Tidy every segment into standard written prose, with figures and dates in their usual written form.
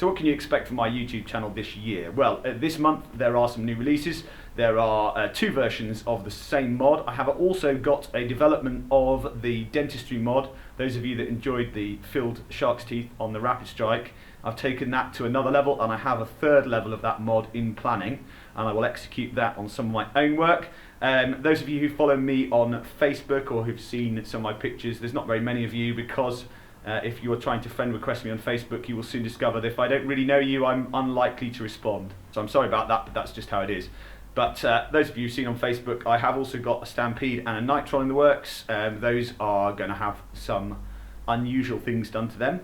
So what can you expect from my YouTube channel this year? Well, this month there are some new releases. There are 2 versions of the same mod. I have also got a development of the dentistry mod. Those of you that enjoyed the filled shark's teeth on the Rapid Strike, I've taken that to another level, and I have a 3rd level of that mod in planning, and I will execute that on some of my own work. Those of you who follow me on Facebook or who've seen some of my pictures, there's not very many of you, because if you are trying to friend request me on Facebook, you will soon discover that if I don't really know you, I'm unlikely to respond. So I'm sorry about that, but that's just how it is. But those of you who've seen on Facebook, I have also got a Stampede and a Nitron in the works. Those are going to have some unusual things done to them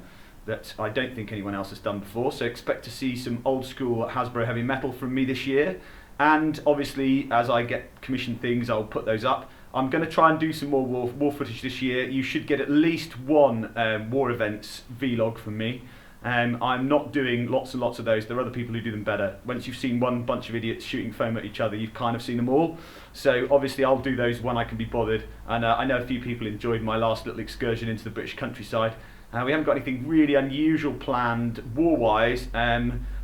that I don't think anyone else has done before. So expect to see some old school Hasbro heavy metal from me this year. And obviously, as I get commissioned things, I'll put those up. I'm going to try and do some more war footage this year. You should get at least one war events vlog from me. I'm not doing lots and lots of those. There are other people who do them better. Once you've seen one bunch of idiots shooting foam at each other, you've kind of seen them all. So obviously I'll do those when I can be bothered. And I know a few people enjoyed my last little excursion into the British countryside. We haven't got anything really unusual planned war-wise,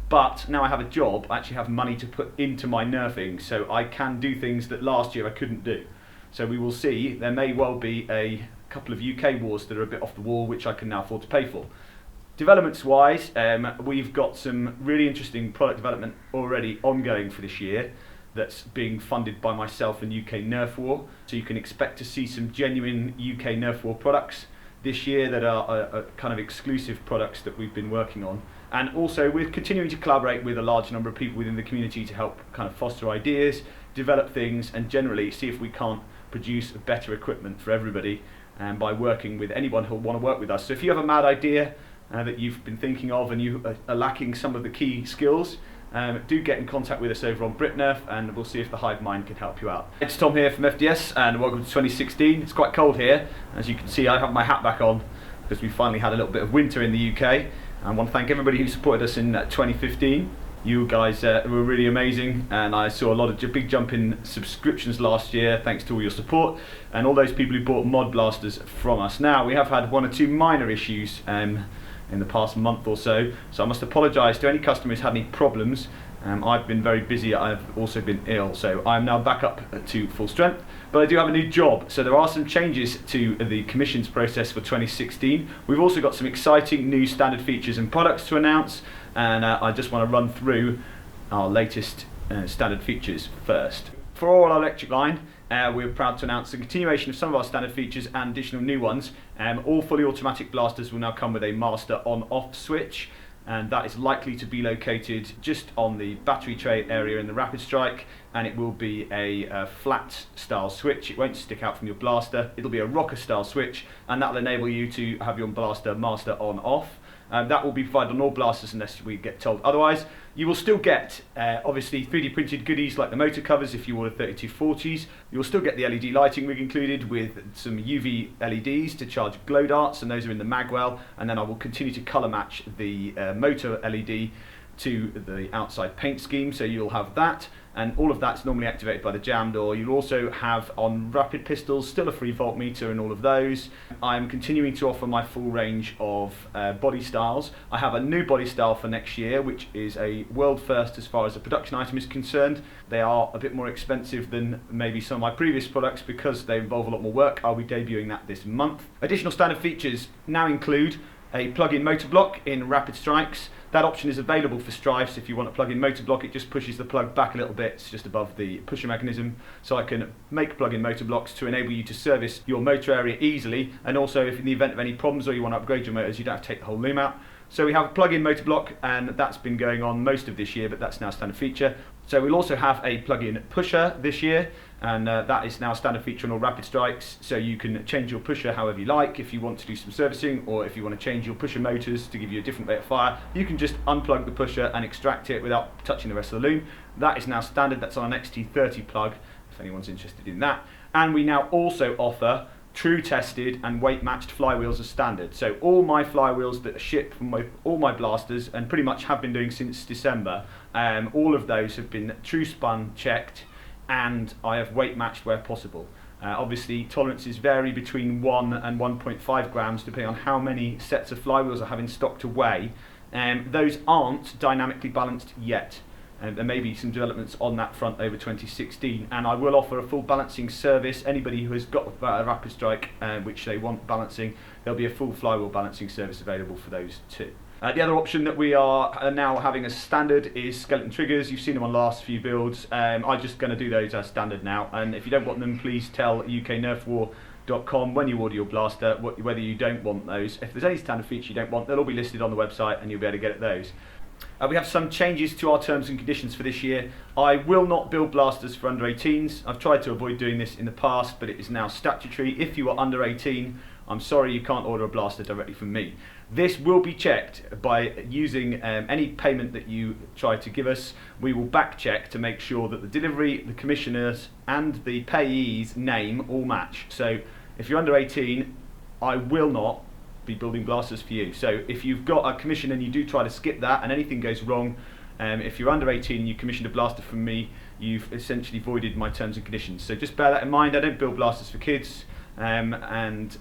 but now I have a job, I actually have money to put into my nerfing, so I can do things that last year I couldn't do. So we will see. There may well be a couple of UK wars that are a bit off the wall, which I can now afford to pay for. Developments wise, we've got some really interesting product development already ongoing for this year that's being funded by myself and UK Nerf War. So you can expect to see some genuine UK Nerf War products this year that are kind of exclusive products that we've been working on. And also we're continuing to collaborate with a large number of people within the community to help kind of foster ideas, develop things, and generally see if we can't produce better equipment for everybody by working with anyone who'll want to work with us. So if you have a mad idea that you've been thinking of and you are lacking some of the key skills, do get in contact with us over on BritNerf, and we'll see if the Hive Mind can help you out. It's Tom here from FDS, and welcome to 2016. It's quite cold here. As you can see, I have my hat back on because we finally had a little bit of winter in the UK. I want to thank everybody who supported us in 2015. You guys were really amazing, and I saw a lot of big jump in subscriptions last year thanks to all your support and all those people who bought Mod Blasters from us. Now, we have had 1 or 2 minor issues in the past month or so I must apologise to any customers who had any problems. I've been very busy, I've also been ill, so I'm now back up to full strength, but I do have a new job, so there are some changes to the commissions process for 2016. We've also got some exciting new standard features and products to announce, and I just want to run through our latest standard features first. For all our electric line, we're proud to announce the continuation of some of our standard features and additional new ones. All fully automatic blasters will now come with a master on-off switch, and that is likely to be located just on the battery tray area in the Rapid Strike, and it will be a flat style switch. It won't stick out from your blaster. It'll be a rocker style switch, and that will enable you to have your blaster master on-off. That will be provided on all blasters unless we get told otherwise. You will still get obviously 3D printed goodies like the motor covers if you order 3240s. You will still get the LED lighting rig included with some UV LEDs to charge glow darts, and those are in the magwell, and then I will continue to colour match the motor LED to the outside paint scheme, so you'll have that, and all of that's normally activated by the jam door. You'll also have on rapid pistols still a free voltmeter and all of those. I'm continuing to offer my full range of body styles. I have a new body style for next year, which is a world first as far as the production item is concerned. They are a bit more expensive than maybe some of my previous products because they involve a lot more work. I'll be debuting that this month. Additional standard features now include a plug-in motor block in Rapid Strikes. That option is available for Strifes. If you want a plug-in motor block, it just pushes the plug back a little bit. It's just above the pusher mechanism. So I can make plug-in motor blocks to enable you to service your motor area easily, and also if in the event of any problems or you want to upgrade your motors, you don't have to take the whole loom out. So we have a plug-in motor block, and that's been going on most of this year, but that's now a standard feature. So we'll also have a plug-in pusher this year, and that is now a standard feature on all Rapid Strikes. So you can change your pusher however you like. If you want to do some servicing, or if you want to change your pusher motors to give you a different rate of fire, you can just unplug the pusher and extract it without touching the rest of the loom. That is now standard. That's on an XT30 plug, if anyone's interested in that. And we now also offer true tested and weight matched flywheels as standard. So all my flywheels that ship from all my blasters, and pretty much have been doing since December, all of those have been true spun checked, and I have weight matched where possible. Obviously tolerances vary between 1 and 1.5 grams depending on how many sets of flywheels I have in stock to weigh, Those aren't dynamically balanced yet. There may be some developments on that front over 2016, and I will offer a full balancing service. Anybody who has got a Rapid Strike which they want balancing, there'll be a full flywheel balancing service available for those too. The other option that we are now having as standard is skeleton triggers. You've seen them on the last few builds. I'm just going to do those as standard now, and if you don't want them, please tell uknerfwar.com when you order your blaster whether you don't want those. If there's any standard feature you don't want, they'll all be listed on the website and you'll be able to get at those. We have some changes to our terms and conditions for this year. I will not build blasters for under 18s. I've tried to avoid doing this in the past, but it is now statutory. If you are under 18, I'm sorry, you can't order a blaster directly from me. This will be checked by using any payment that you try to give us. We will back check to make sure that the delivery, the commissioners and the payee's name all match. So if you're under 18, I will not be building blasters for you. So if you've got a commission and you do try to skip that and anything goes wrong, if you're under 18 and you commissioned a blaster from me, you've essentially voided my terms and conditions. So just bear that in mind. I don't build blasters for kids, and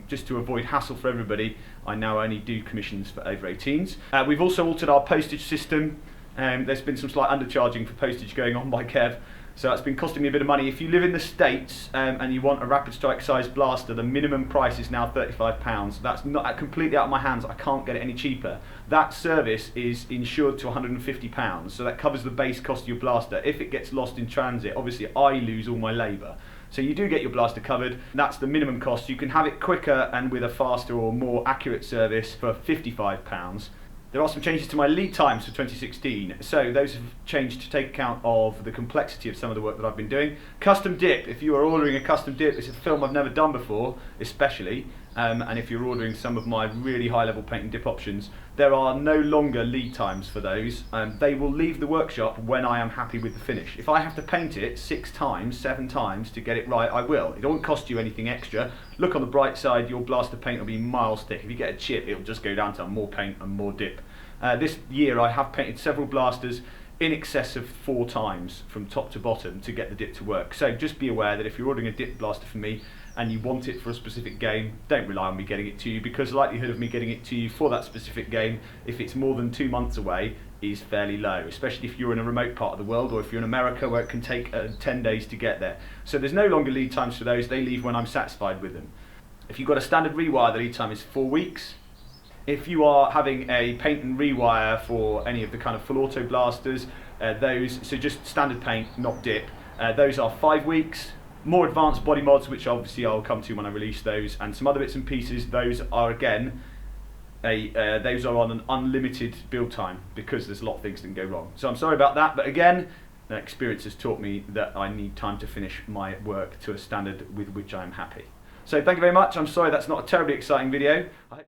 just to avoid hassle for everybody, I now only do commissions for over 18s. We've also altered our postage system. There's been some slight undercharging for postage going on by Kev, so that's been costing me a bit of money. If you live in the States and you want a Rapid Strike size blaster, the minimum price is now £35. That's not completely out of my hands. I can't get it any cheaper. That service is insured to £150, so that covers the base cost of your blaster. If it gets lost in transit, obviously I lose all my labour. So you do get your blaster covered. That's the minimum cost. You can have it quicker and with a faster or more accurate service for £55. There are some changes to my lead times for 2016, so those have changed to take account of the complexity of some of the work that I've been doing. Custom dip, if you are ordering a custom dip, it's a film I've never done before, especially, and if you're ordering some of my really high level paint and dip options, there are no longer lead times for those. They will leave the workshop when I am happy with the finish. If I have to paint it 6 times, 7 times to get it right, I will. It won't cost you anything extra. Look on the bright side, your blaster paint will be miles thick. If you get a chip, it'll just go down to more paint and more dip. This year I have painted several blasters in excess of 4 times from top to bottom to get the dip to work. So just be aware that if you're ordering a dip blaster from me and you want it for a specific game, don't rely on me getting it to you, because the likelihood of me getting it to you for that specific game, if it's more than 2 months away, is fairly low, especially if you're in a remote part of the world, or if you're in America where it can take 10 days to get there. So there's no longer lead times for those. They leave when I'm satisfied with them. If you've got a standard rewire, the lead time is 4 weeks. If you are having a paint and rewire for any of the kind of full auto blasters, so just standard paint, not dip, those are 5 weeks. More advanced body mods, which obviously I'll come to when I release those, and some other bits and pieces, those are again, those are on an unlimited build time, because there's a lot of things that can go wrong. So I'm sorry about that, but again, experience has taught me that I need time to finish my work to a standard with which I am happy. So thank you very much. I'm sorry that's not a terribly exciting video.